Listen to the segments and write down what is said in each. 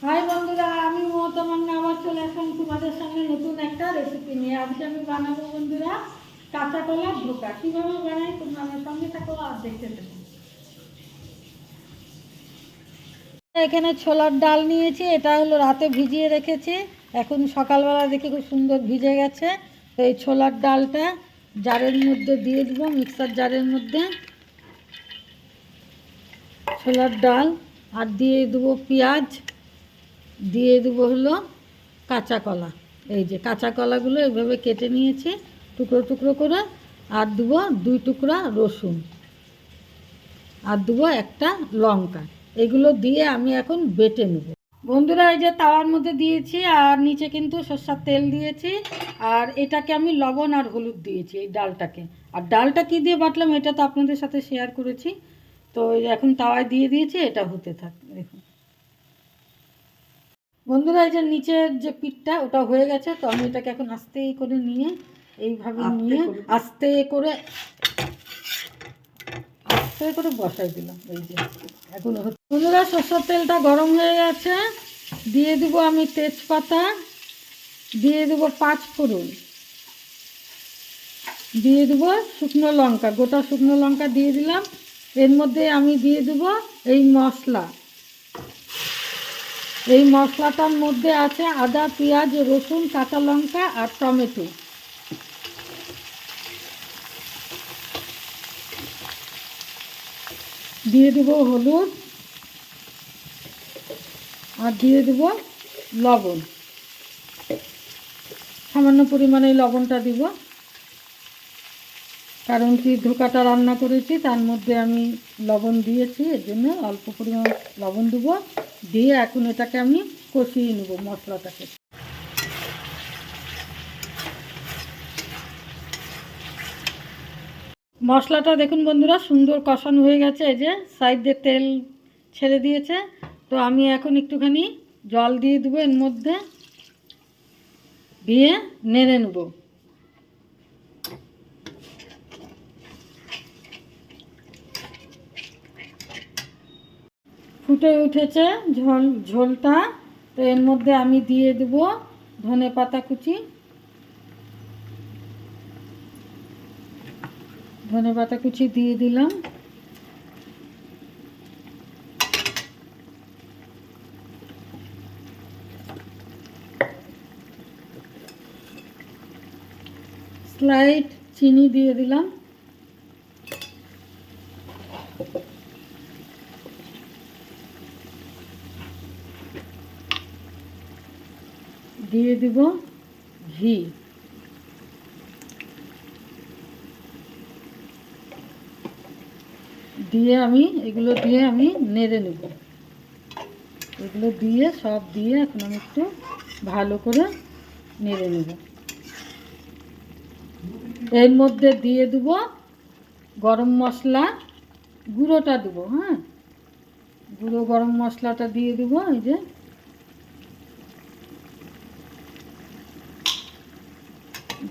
High বন্ধুরা, আমি মমতা মান্না আবার চলে আসলাম তোমাদের সামনে নতুন একটা রেসিপি নিয়ে। আজকে আমি বানাবো বন্ধুরা কাঁচা কলার ধোকা। কীভাবে বানাই তোমরা আমার সঙ্গে থাকো আর দেখতে থাকো। এখানে ছোলার ডাল নিয়েছি, এটা হলো রাতে ভিজিয়ে রেখেছি। এখন সকালবেলা দেখি খুব সুন্দর ভিজে গেছে। তো এই ছোলার ডালটা জারের মধ্যে দিয়ে দেবো, মিক্সার জারের মধ্যে ছোলার ডাল, আর দিয়ে দেবো পেঁয়াজ, দিয়ে দেবো হলো কাঁচা কলা। এই যে কাঁচা কলাগুলো এইভাবে কেটে নিয়েছি টুকরো টুকরো করে, আর দেবো 2 টুকরা রসুন, আর দেবো একটা লঙ্কা। এগুলো দিয়ে আমি এখন বেটে নেব বন্ধুরা। এই যে তাওয়ার মধ্যে দিয়েছি, আর নিচে কিন্তু সরষের তেল দিয়েছি, আর এটাকে আমি লবণ আর হলুদ দিয়েছি এই ডালটাকে। আর ডালটা কী দিয়ে বাটলাম এটা তো আপনাদের সাথে শেয়ার করেছি। তো এখন তাওয়ায় দিয়ে দিয়েছি, এটা হতে থাক। দেখুন বন্ধুরা, এই যে নিচের যে পিঠটা ওটা হয়ে গেছে। তো আমি এটাকে এখন আস্তে করে নিয়ে এইভাবে নিয়ে আস্তে করে বসাই দিলাম। এই যে এখন বন্ধুরা সরষের তেলটা গরম হয়ে গেছে, দিয়ে দেবো আমি তেজপাতা, দিয়ে দেবো 5 ফোড়ন, দিয়ে দেবো শুকনো লঙ্কা, গোটা শুকনো লঙ্কা দিয়ে দিলাম। এর মধ্যে আমি দিয়ে দেবো এই মশলা। এই মশলাটার মধ্যে আছে আদা, পেঁয়াজ, রসুন, কাঁচা লঙ্কা আর টমেটো। দিয়ে দেবো হলুদ, আর দিয়ে দেবো লবণ। সামান্য পরিমাণে লবণটা দিব, কারণ কি ধোকাটা রান্না করেছি তার মধ্যে আমি লবণ দিয়েছি, এর জন্য অল্প পরিমাণ লবণ দেবো। দিয়ে এখন এটাকে আমি কষিয়ে নেব মশলাটাকে। মশলাটা দেখুন বন্ধুরা সুন্দর কষানো হয়ে গেছে। এই যে সাইড দিয়ে তেল ছেড়ে দিয়েছে। তো আমি এখন একটুখানি জল দিয়ে দেবো এর মধ্যে, দিয়ে নেড়ে নেব। ফুটে উঠেছে ঝোলটা। তো এর মধ্যে আমি দিয়ে দেব ধনেপাতা কুচি, ধনেপাতা কুচি দিয়ে দিলাম। স্লাইড চিনি দিয়ে দিলাম। দিয়ে দিব ঘি, দিয়ে আমি এগুলো দিয়ে আমি নেড়ে নেব। এগুলো দিয়ে সব দিয়ে এখন আমি একটু ভালো করে নেড়ে নেব। এর মধ্যে দিয়ে দেব গরম মশলা গুঁড়োটা দেবো। হ্যাঁ, গুঁড়ো গরম মশলাটা দিয়ে দেবো। এই যে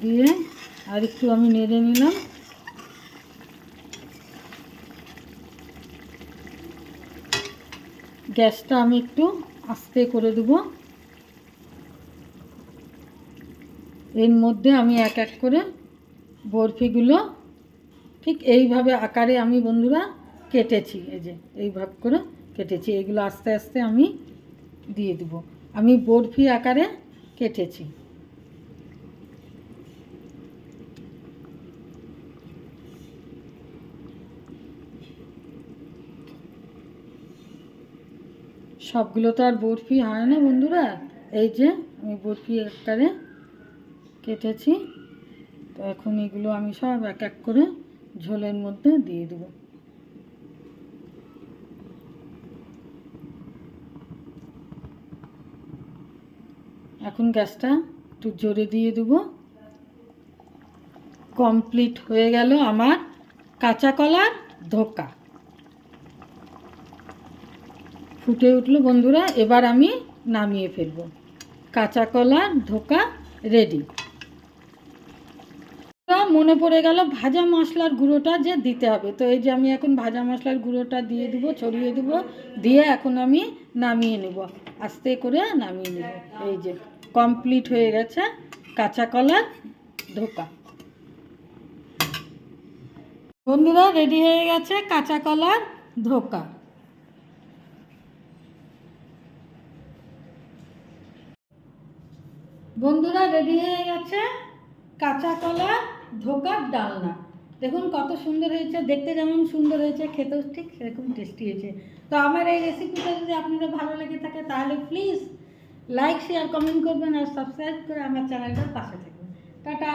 দিয়ে আর একটু আমি নেড়ে নিলাম। গ্যাসটা আমি একটু আস্তে করে দেবো। এর মধ্যে আমি এক এক করে বরফিগুলো ঠিক এইভাবে আকারে আমি বন্ধুরা কেটেছি। এই যে এইভাবে করে কেটেছি, এগুলো আস্তে আস্তে আমি দিয়ে দেবো। আমি বরফি আকারে কেটেছি। সবগুলো তো আর বরফি হয় না বন্ধুরা। এই যে আমি বরফি আকারে কেটেছি। তো এখন এগুলো আমি সব এক এক করে ঝোলের মধ্যে দিয়ে দেবো। এখন গ্যাসটা একটু জোরে দিয়ে দেবো। কমপ্লিট হয়ে গেল আমার কাঁচা কলার ধোকা। ফুটে উঠলো বন্ধুরা, এবার আমি নামিয়ে ফেলবো। কাঁচা কলার ধোকা রেডি। মনে পড়ে গেল ভাজা মশলার গুঁড়োটা যে দিতে হবে। তো এই যে আমি এখন ভাজা মশলার গুঁড়োটা দিয়ে দেবো, ছড়িয়ে দেবো। দিয়ে এখন আমি নামিয়ে নেব, আস্তে করে নামিয়ে নেব। এই যে কমপ্লিট হয়ে গেছে কাঁচা কলার ধোকা। বন্ধুরা রেডি হয়ে গেছে কাঁচা কলার ধোকা। বন্ধুরা রেডি হয়ে গেছে কাঁচা কলা ধোকার ডালনা। দেখুন কত সুন্দর হয়েছে, দেখতে যেমন সুন্দর হয়েছে খেতেও ঠিক সেরকম টেস্টি হয়েছে। তো আমার এই রেসিপিটা যদি আপনাদের ভালো লেগে থাকে তাহলে প্লিজ লাইক শেয়ার কমেন্ট করবেন আর সাবস্ক্রাইব করে আমার চ্যানেলটার পাশে থাকবেন। টাটা।